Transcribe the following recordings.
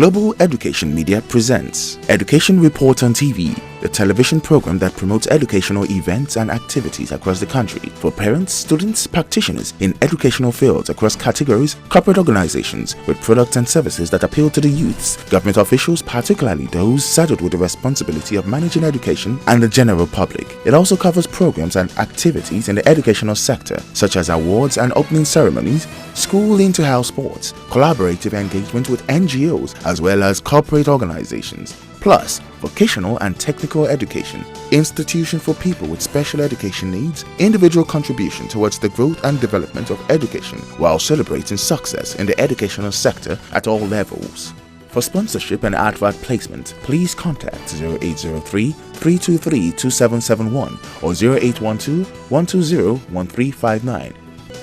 Global Education Media presents Education Report on TV, the television program that promotes educational events and activities across the country for parents, students, practitioners in educational fields across categories, corporate organizations with products and services that appeal to the youths, government officials, particularly those saddled with the responsibility of managing education, and the general public. It also covers programs and activities in the educational sector, such as awards and opening ceremonies, school into-house sports, collaborative engagement with NGOs, as well as corporate organizations, plus vocational and technical education, institution for people with special education needs, individual contribution towards the growth and development of education while celebrating success in the educational sector at all levels. For sponsorship and advert placement, please contact 0803-323-2771 or 0812-120-1359.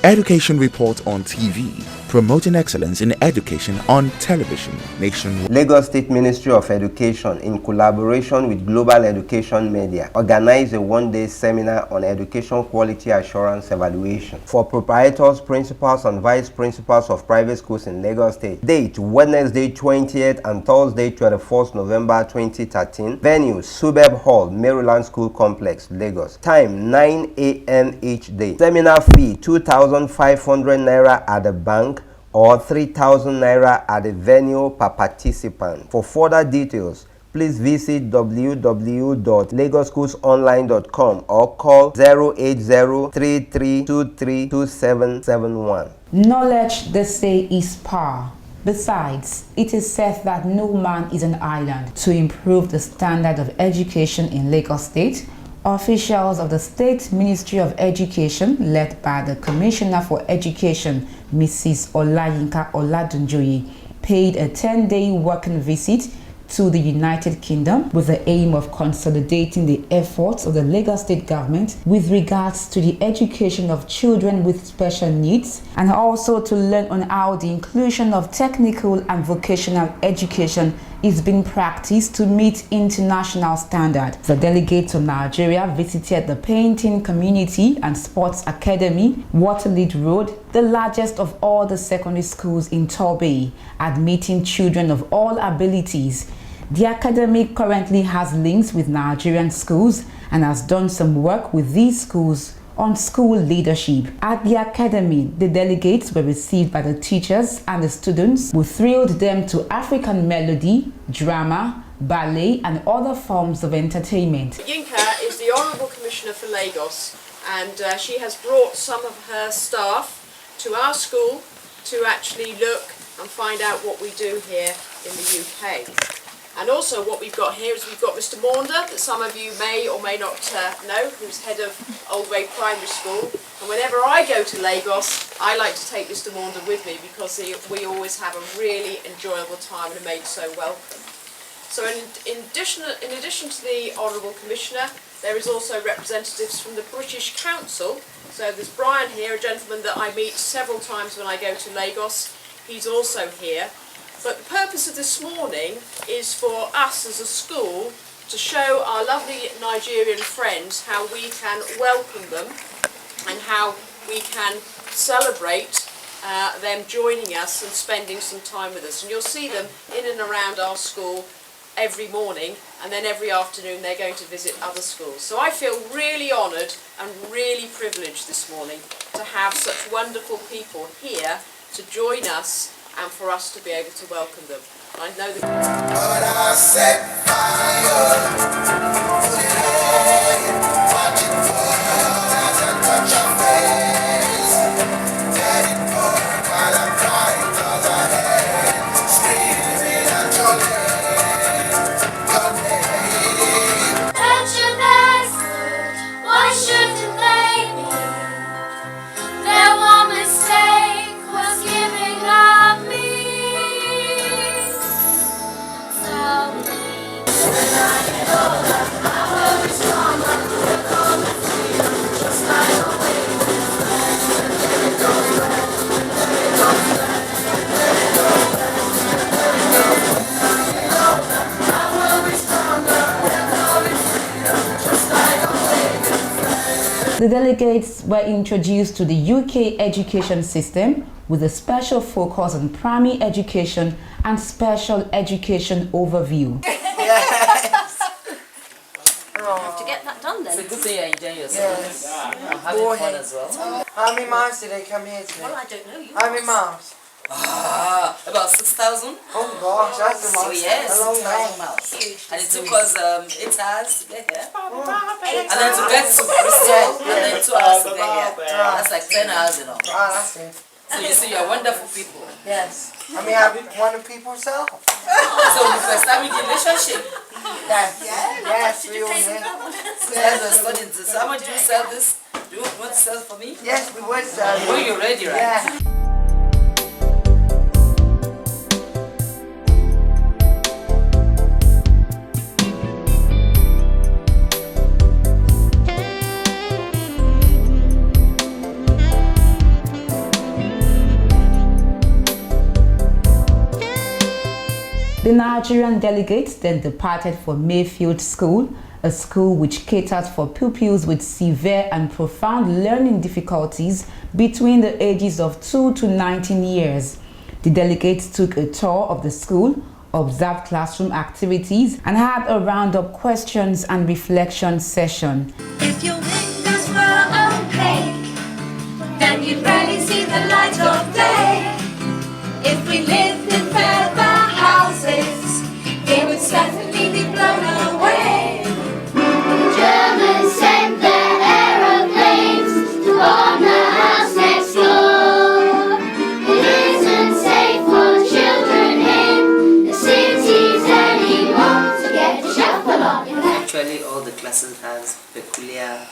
Education Report on TV, promoting excellence in education on television nationwide. Lagos State Ministry of Education, in collaboration with Global Education Media, organized a one-day seminar on education quality assurance evaluation for proprietors, principals, and vice principals of private schools in Lagos State. Date: Wednesday 20th and Thursday 21st November 2013. Venue: Suburb Hall, Maryland School Complex, Lagos. Time: 9 a.m. each day. Seminar fee: 2,500 naira at the bank or 3,000 naira at the venue per participant. For further details, please visit www.lagosschoolsonline.com or call 080-3323-2771. Knowledge, they say, is power. Besides, it is said that no man is an island. To improve the standard of education in Lagos State, officials of the State Ministry of Education, led by the Commissioner for Education, Mrs. Olayinka Oladunjoye, paid a 10-day working visit to the United Kingdom with the aim of consolidating the efforts of the Lagos State government with regards to the education of children with special needs, and also to learn on how the inclusion of technical and vocational education is being practiced to meet international standards. The delegates from Nigeria visited the Painting Community and Sports Academy, Waterlead Road, the largest of all the secondary schools in Torbay, admitting children of all abilities. The academy currently has links with Nigerian schools and has done some work with these schools on school leadership. At the academy, the delegates were received by the teachers and the students, who thrilled them to African melody, drama, ballet, and other forms of entertainment. Yinka is the Honourable Commissioner for Lagos, and she has brought some of her staff to our school to actually look and find out what we do here in the UK. And also what we've got here is we've got Mr. Maunder, that some of you may or may not know, who's head of Old Way Primary School. And whenever I go to Lagos, I like to take Mr. Maunder with me because we always have a really enjoyable time and are made so welcome. So in addition to the Honourable Commissioner, there is also representatives from the British Council. So there's Brian here, a gentleman that I meet several times when I go to Lagos. He's also here. But the purpose of this morning is for us as a school to show our lovely Nigerian friends how we can welcome them and how we can celebrate them joining us and spending some time with us. And you'll see them in and around our school every morning, and then every afternoon they're going to visit other schools. So I feel really honoured and really privileged this morning to have such wonderful people here to join us and for us to be able to welcome them. I know that. But I set fire to the air, watching for as I touch your face. Let it burn while I'm crying 'cause I hate screaming at your name, your name. Mention excellent, why shouldn't they be? Their one mistake was giving up. When I get older, I will delegates were introduced to the UK education system with a special focus on primary education and special education overview. To get that done then. It's a good thing you're enjoying yourself. Yes. I'm having fun as well. How many miles did they come here today? Well, I don't know. You How many miles? About 6,000. Oh gosh, that's a So long, yes, a long 6,000 way. miles. Huge. And it took us 8 hours to get here. 8 And then to get to Bristol, and then 2 hours to get here. That's like 10 hours, you know. Ah, that's it. So you see, you're wonderful people. Yes. I mean, I want to people self. So we first establish a relationship. Yes. Yes, we all As a study, so how much do you sell this? Do you want to sell for me? Yes, we would. When you're ready, right? Yeah. The Nigerian delegates then departed for Mayfield School, a school which caters for pupils with severe and profound learning difficulties between the ages of 2 to 19 years. The delegates took a tour of the school, observed classroom activities, and had a round-up questions and reflection session. If your windows were opaque, then you'd rarely see the light of day. If we lived in feather houses, they would certainly be blown away. The Germans sent their aeroplanes to bomb the house next door. It isn't safe for children in the cities anymore to get shuffle on. Actually, all the classes has peculiar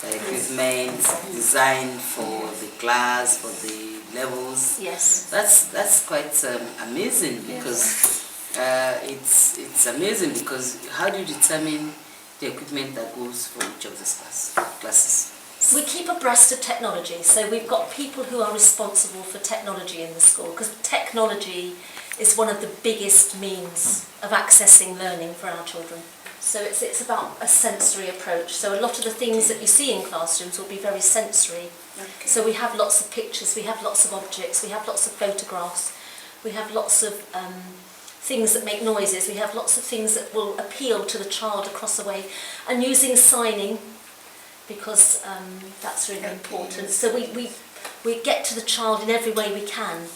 equipment designed for the class, for the levels. Yes. That's quite amazing because it's amazing because how do you determine the equipment that goes for each of these classes? We keep abreast of technology, so we've got people who are responsible for technology in the school, because technology is one of the biggest means of accessing learning for our children. So it's about a sensory approach. So a lot of the things that you see in classrooms will be very sensory. Okay. So we have lots of pictures, we have lots of objects, we have lots of photographs, we have lots of things that make noises, we have lots of things that will appeal to the child across the way, and using signing, because that's really important. So we get to the child in every way we can,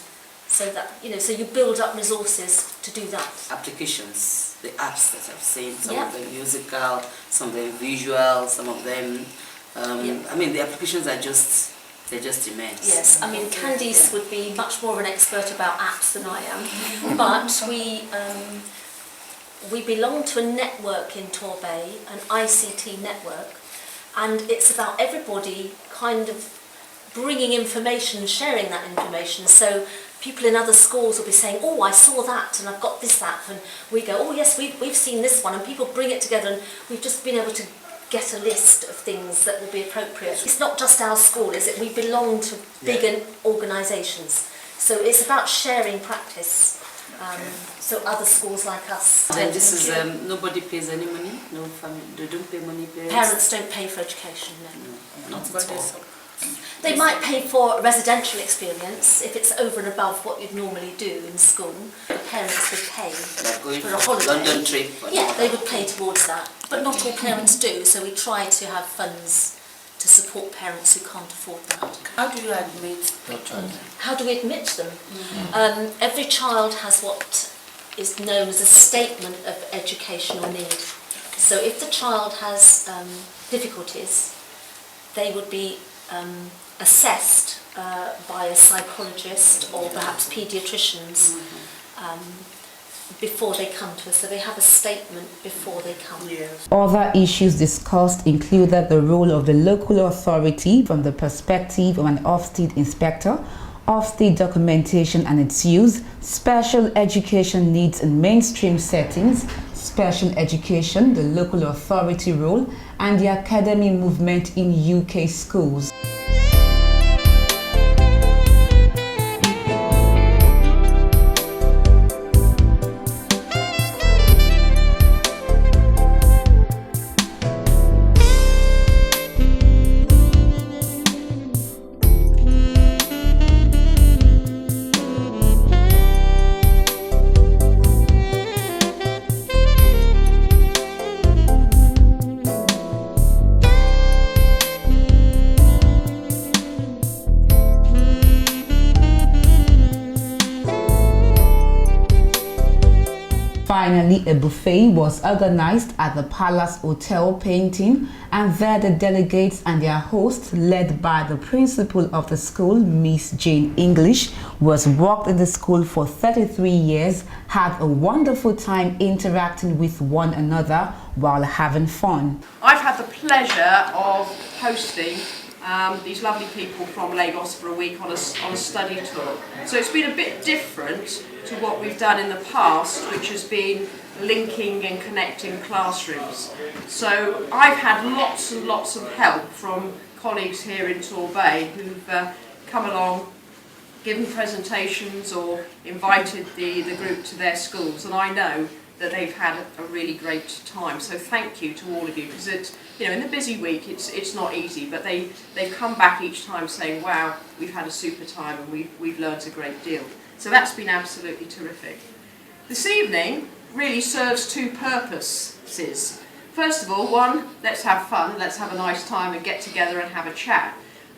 so that, you know, so you build up resources to do that. Applications, the apps that I've seen, some of them musical, some of them visual, some of them, I mean, the applications are just, they're just immense. Yes, I mean, Candice would be much more of an expert about apps than I am, but we belong to a network in Torbay, an ICT network, and it's about everybody kind of bringing information and sharing that information. So people in other schools will be saying, oh, I saw that and I've got this app, and we go, oh yes, we've seen this one, and people bring it together, and we've just been able to get a list of things that will be appropriate. It's not just our school, is it? We belong to bigger organisations, so it's about sharing practice. So other schools like us. And this is, nobody pays any money? No family, they don't pay money? Parents don't pay for education, no. Not at all. They might pay for a residential experience if it's over and above what you'd normally do in school. The parents would pay for a holiday. London trip. Yeah, they would pay towards that. But not all parents do, so we try to have funds to support parents who can't afford that. How do you admit your children? How do we admit them? Every child has what is known as a statement of educational need. So if the child has difficulties, they would be assessed by a psychologist or perhaps paediatricians before they come to us. So they have a statement before they come. Yes. Other issues discussed included the role of the local authority from the perspective of an Ofsted inspector, Ofsted documentation and its use, special education needs in mainstream settings, special education, the local authority role, and the academy movement in UK schools. Finally, a buffet was organized at the Palace Hotel Painting, and there the delegates and their host, led by the principal of the school, Miss Jane English, who has worked in the school for 33 years, had a wonderful time interacting with one another while having fun. I've had the pleasure of hosting these lovely people from Lagos for a week on a study tour. So it's been a bit different to what we've done in the past, which has been linking and connecting classrooms. So I've had lots and lots of help from colleagues here in Torbay who've come along, given presentations or invited the group to their schools, and I know that they've had a really great time. So thank you to all of you, because it's, you know, in a busy week it's not easy, but they've come back each time saying, wow, we've had a super time and we've learned a great deal. So that's been absolutely terrific. This evening really serves two purposes. First of all, one, let's have fun, let's have a nice time and get together and have a chat.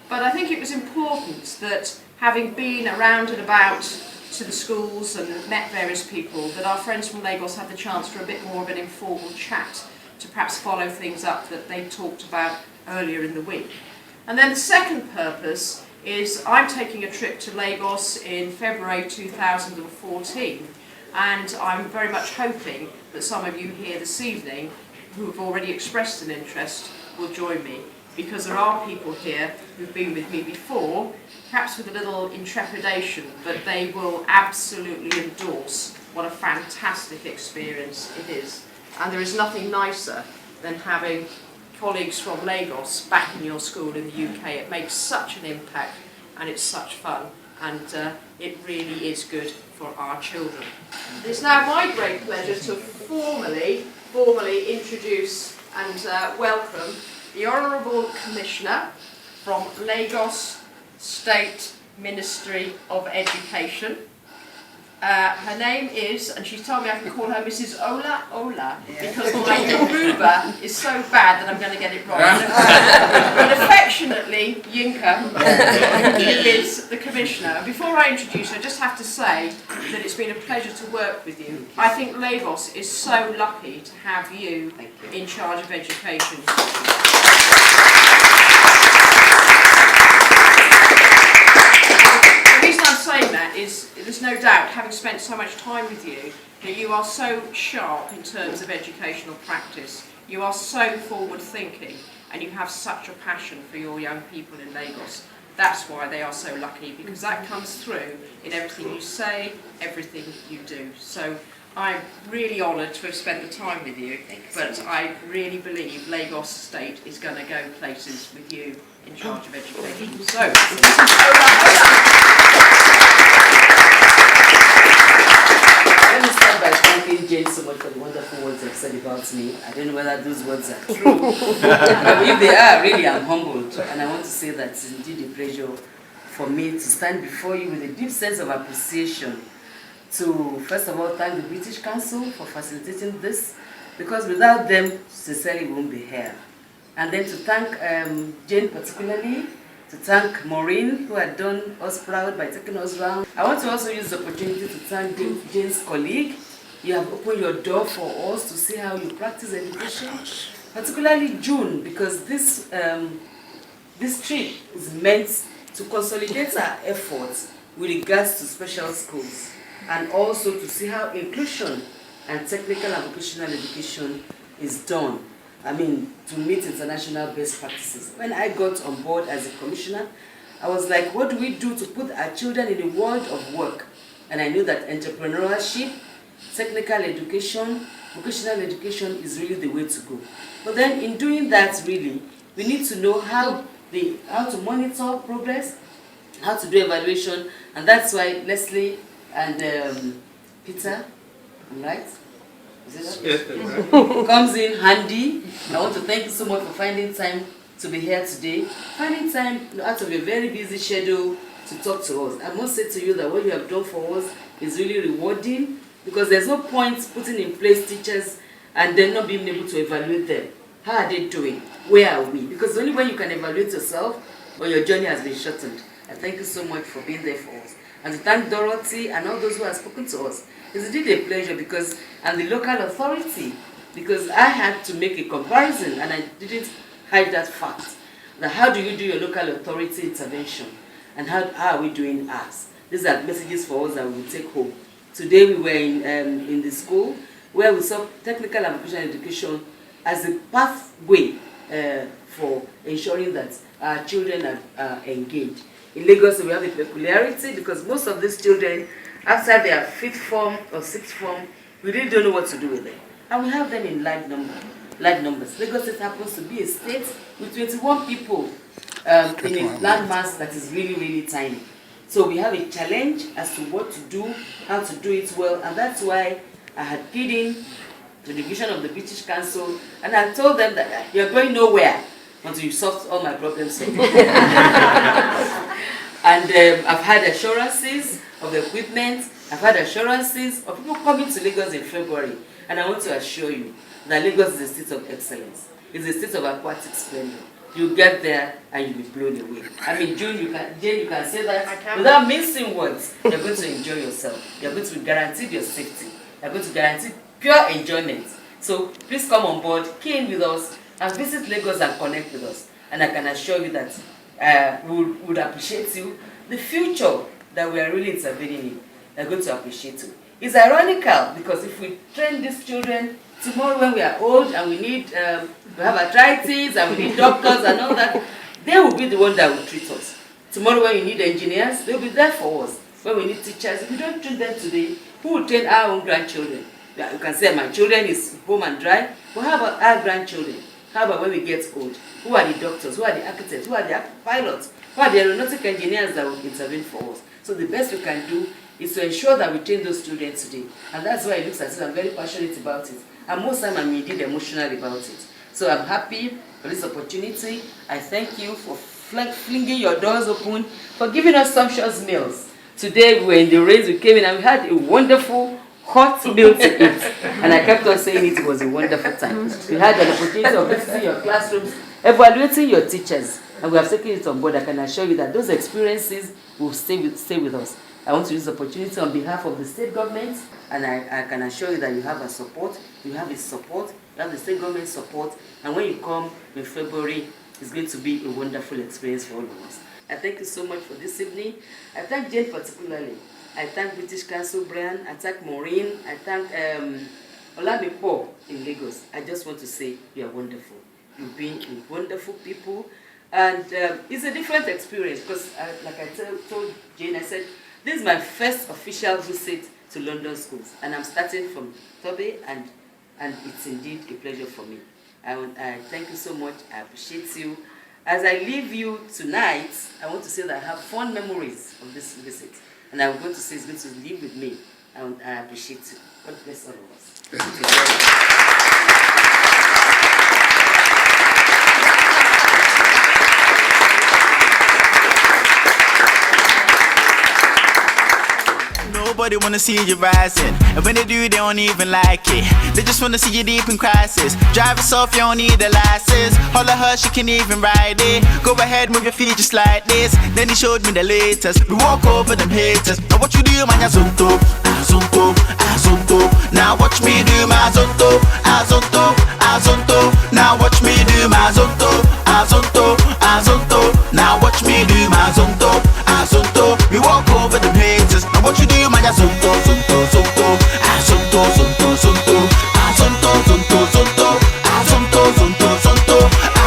But I think it was important that, having been around and about to the schools and met various people, that our friends from Lagos had the chance for a bit more of an informal chat to perhaps follow things up that they talked about earlier in the week. And then the second purpose is I'm taking a trip to Lagos in February 2014, and I'm very much hoping that some of you here this evening who have already expressed an interest will join me, because there are people here who've been with me before, perhaps with a little intrepidation, but they will absolutely endorse what a fantastic experience it is. And there is nothing nicer than having colleagues from Lagos back in your school in the UK. It makes such an impact and it's such fun, and it really is good for our children. It's now my great pleasure to formally introduce and welcome the Honourable Commissioner from Lagos State Ministry of Education. Her name is, and she's told me I can call her Mrs. Ola, because my Yoruba is so bad that I'm going to get it wrong. But affectionately, Yinka, who is the Commissioner. Before I introduce her, I just have to say that it's been a pleasure to work with you. I think Lagos is so lucky to have you in charge of education. Saying that is, there's no doubt, having spent so much time with you, that you are so sharp in terms of educational practice. You are so forward thinking, and you have such a passion for your young people in Lagos. That's why they are so lucky, because that comes through in everything you say, everything you do. So I'm really honoured to have spent the time with you, but I really believe Lagos State is going to go places with you in charge of education. So, Let me start by thanking Jane so much for the wonderful words you've said about me. I don't know whether those words are true. But if they are, really, I'm humbled. And I want to say that it's indeed a pleasure for me to stand before you with a deep sense of appreciation. To, first of all, thank the British Council for facilitating this, because without them, sincerely, we won't be here. And then to thank Jane particularly, to thank Maureen, who had done us proud by taking us around. I want to also use the opportunity to thank Jane's colleague. You have opened your door for us to see how you practice education, particularly June, because this trip is meant to consolidate our efforts with regards to special schools, and also to see how inclusion and technical and vocational education is done. I mean, to meet international best practices. When I got on board as a commissioner, I was like, what do we do to put our children in the world of work? And I knew that entrepreneurship, technical education, vocational education is really the way to go. But then in doing that, really, we need to know how to monitor progress, how to do evaluation, and that's why Leslie and Peter, I'm right? Comes in handy. I want to thank you so much for finding time to be here today. Finding time out of a very busy schedule to talk to us. I must say to you that what you have done for us is really rewarding, because there's no point putting in place teachers and then not being able to evaluate them. How are they doing? Where are we? Because only when you can evaluate yourself or your journey has been shortened. I thank you so much for being there for us. and to thank Dorothy and all those who have spoken to us. It's indeed a pleasure because I'm the local authority, because I had to make a comparison and I didn't hide that fact. That how do you do your local authority intervention and how are we doing ours? These are messages for us that we will take home. Today we were in the school where we saw technical and vocational education as a pathway for ensuring that our children are engaged. In Lagos we have a peculiarity because most of these children, after their 5th form or 6th form, we really don't know what to do with them. And we have them in large numbers. Lagos State happens to be a state with 21 people in a landmass that is really, really tiny. So we have a challenge as to what to do, how to do it well, and that's why I had keyed in to the vision of the British Council, and I told them that you're going nowhere until you solve all my problems. And I've had assurances of the equipment, I've had assurances of people coming to Lagos in February, and I want to assure you that Lagos is a state of excellence. It's a state of aquatic splendor. You get there and you'll be blown away. I mean, Jane, you can say that without mincing words. You're going to enjoy yourself. You're going to be guaranteed your safety. You're going to guarantee pure enjoyment. So please come on board, key in with us, and visit Lagos and connect with us. And I can assure you that we would appreciate you. The future that we are really intervening in, they're going to appreciate you. It's ironical because if we train these children tomorrow when we are old and we need, we have arthritis and we need doctors and all that, they will be the one that will treat us. Tomorrow when we need engineers, they'll be there for us. When we need teachers, if we don't train them today, who will train our own grandchildren? You can say my children is home and dry, but how about our grandchildren? How about when we get old? Who are the doctors? Who are the architects? Who are the pilots? Who are the aeronautic engineers that will intervene for us? So the best we can do is to ensure that we train those children today. And that's why it looks as if I'm very passionate about it. And most time I'm indeed emotional about it. So I'm happy for this opportunity. I thank you for flinging your doors open, for giving us sumptuous meals. Today we were in the rains, we came in and we had a wonderful hot meal to eat. And I kept on saying it was a wonderful time. We had an opportunity of visiting your classrooms, evaluating your teachers, and we have taken it on board. I can assure you that those experiences will stay with us. I want to use the opportunity on behalf of the state government, and I can assure you that you have our support, you have its support, you have the state government support, and when you come in February, it's going to be a wonderful experience for all of us. I thank you so much for this evening. I thank Jane particularly. I thank British Council Brian, I thank Maureen, I thank Olamipo in Lagos. I just want to say you are wonderful. You've been wonderful people, and it's a different experience because, like I told Jane, I said, this is my first official visit to London schools, and I'm starting from Toby, and it's indeed a pleasure for me. I thank you so much. I appreciate you. As I leave you tonight, I want to say that I have fond memories of this visit, and I'm going to say it's going to live with me, and I appreciate you. God bless all of us. Thank you. Nobody wanna see you rising, and when they do, they don't even like it. They just wanna see you deep in crisis. Drive yourself, you don't need a license. Holler her, she can even ride it. Go ahead, move your feet just like this. Then he showed me the latest. We walk over them haters. Now what you do, man, azonto, azonto, azonto. Now watch me do my azonto, azonto, azonto. Now watch me do my azonto, azonto, azonto. Now watch me do my azonto, azonto. We walk over them haters. Now what you do, man, azonto, zonto, zonto, azonto, zonto, zonto, azonto, zonto, zonto, azonto, zonto, zonto,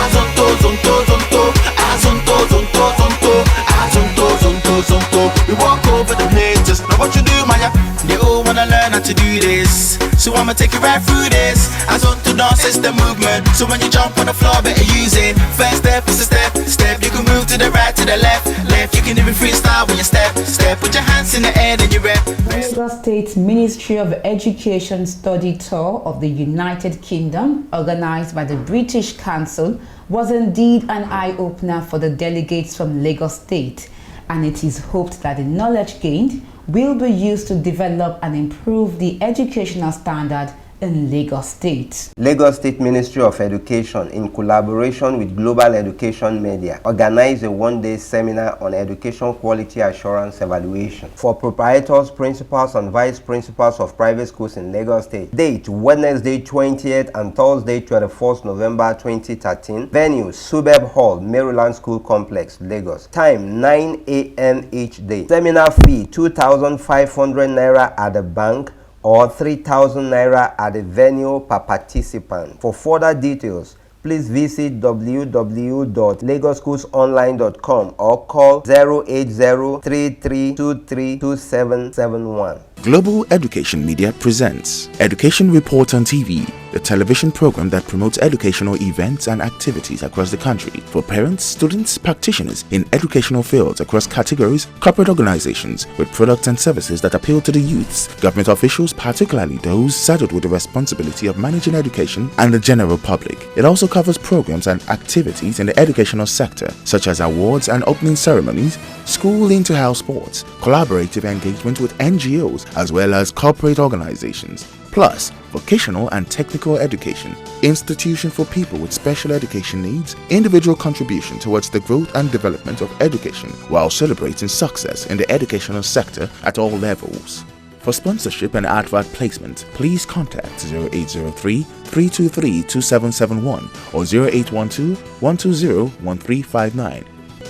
azonto, zonto, zonto, azonto, zonto, zonto, azonto, zonto, zonto. We walk over them haters. Now what you do, man? They all wanna learn how to do this, so I'ma take you right through this. Azonto dance is the movement, so when you jump on the floor, better use it. First step is a step, step. You can move to the right, to the left, left. You can even freestyle when you step, step. Put your hands in the air, then you rep. Lagos State Ministry of Education study tour of the United Kingdom, organized by the British Council, was indeed an eye-opener for the delegates from Lagos State, and it is hoped that the knowledge gained will be used to develop and improve the educational standard in Lagos State. Lagos State Ministry of Education, in collaboration with Global Education Media, organized a one-day seminar on education quality assurance evaluation for proprietors, principals, and vice principals of private schools in Lagos State. Date: Wednesday 20th and Thursday 21st November 2013. Venue: Subeb Hall, Maryland School Complex, Lagos. Time: 9 a.m. each day. Seminar fee: 2,500 naira at the bank or 3,000 naira at the venue per participant. For further details, please visit www.lagosschoolsonline.com or call 080-3323-2771. Global Education Media presents Education Report on TV, the television program that promotes educational events and activities across the country for parents, students, practitioners in educational fields across categories, corporate organizations with products and services that appeal to the youths, government officials, particularly those saddled with the responsibility of managing education, and the general public. It also covers programs and activities in the educational sector, such as awards and opening ceremonies, school into-house sports, collaborative engagement with NGOs, as well as corporate organizations, plus vocational and technical education, institution for people with special education needs, individual contribution towards the growth and development of education while celebrating success in the educational sector at all levels. For sponsorship and advert placement, please contact 0803-323-2771 or 0812-120-1359.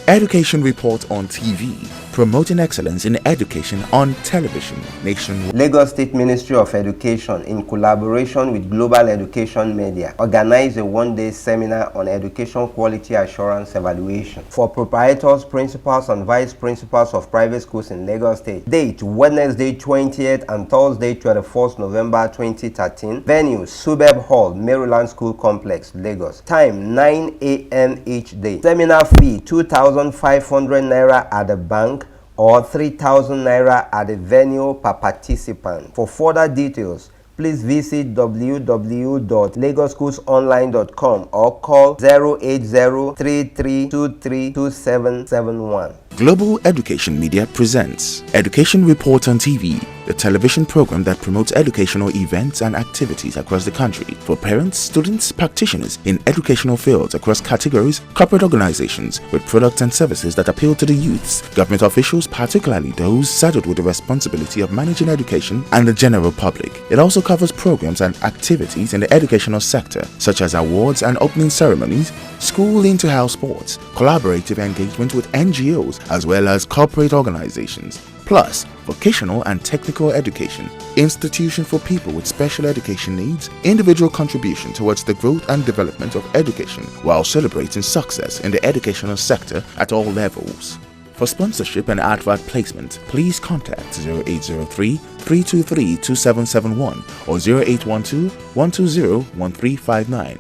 Education Report on TV, promoting excellence in education on television nationwide. Lagos State Ministry of Education, in collaboration with Global Education Media, organized a one-day seminar on education quality assurance evaluation for proprietors, principals, and vice principals of private schools in Lagos State. Date: Wednesday 20th and Thursday 21st November 2013. Venue: Subeb Hall, Maryland School Complex, Lagos. Time: 9 a.m. each day. Seminar fee: 2,500 naira at the bank or 3,000 naira at the venue per participant. For further details, please visit www.lagosschoolsonline.com or call 080-3323-2771. Global Education Media presents Education Report on TV, the television program that promotes educational events and activities across the country for parents, students, practitioners in educational fields across categories, corporate organizations with products and services that appeal to the youths, government officials, particularly those saddled with the responsibility of managing education, and the general public. It also covers programs and activities in the educational sector, such as awards and opening ceremonies, school into-house sports, collaborative engagement with NGOs, as well as corporate organizations, plus vocational and technical education, institution for people with special education needs, individual contribution towards the growth and development of education while celebrating success in the educational sector at all levels. For sponsorship and advert placement, please contact 0803-323-2771 or 0812-120-1359.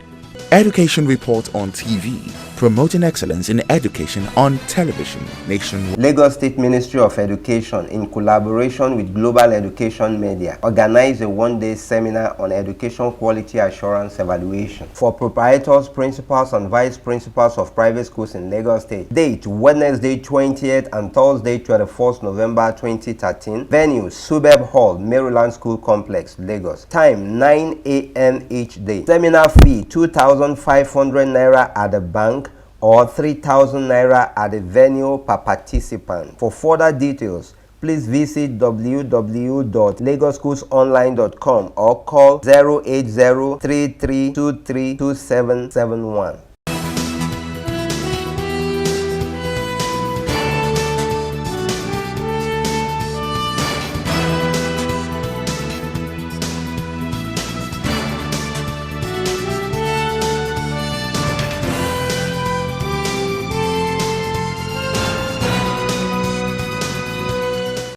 Education Report on TV, promoting excellence in education on television nationwide. Lagos State Ministry of Education, in collaboration with Global Education Media, organized a one-day seminar on education quality assurance evaluation for proprietors, principals, and vice principals of private schools in Lagos State. Date: Wednesday 20th and Thursday 21st November 2013. Venue: Subeb Hall, Maryland School Complex, Lagos. Time: 9 a.m. each day. Seminar fee: 2,500 naira at the bank or 3,000 naira at the venue per participant. For further details, please visit www.lagosschoolsonline.com or call 080-3323-2771.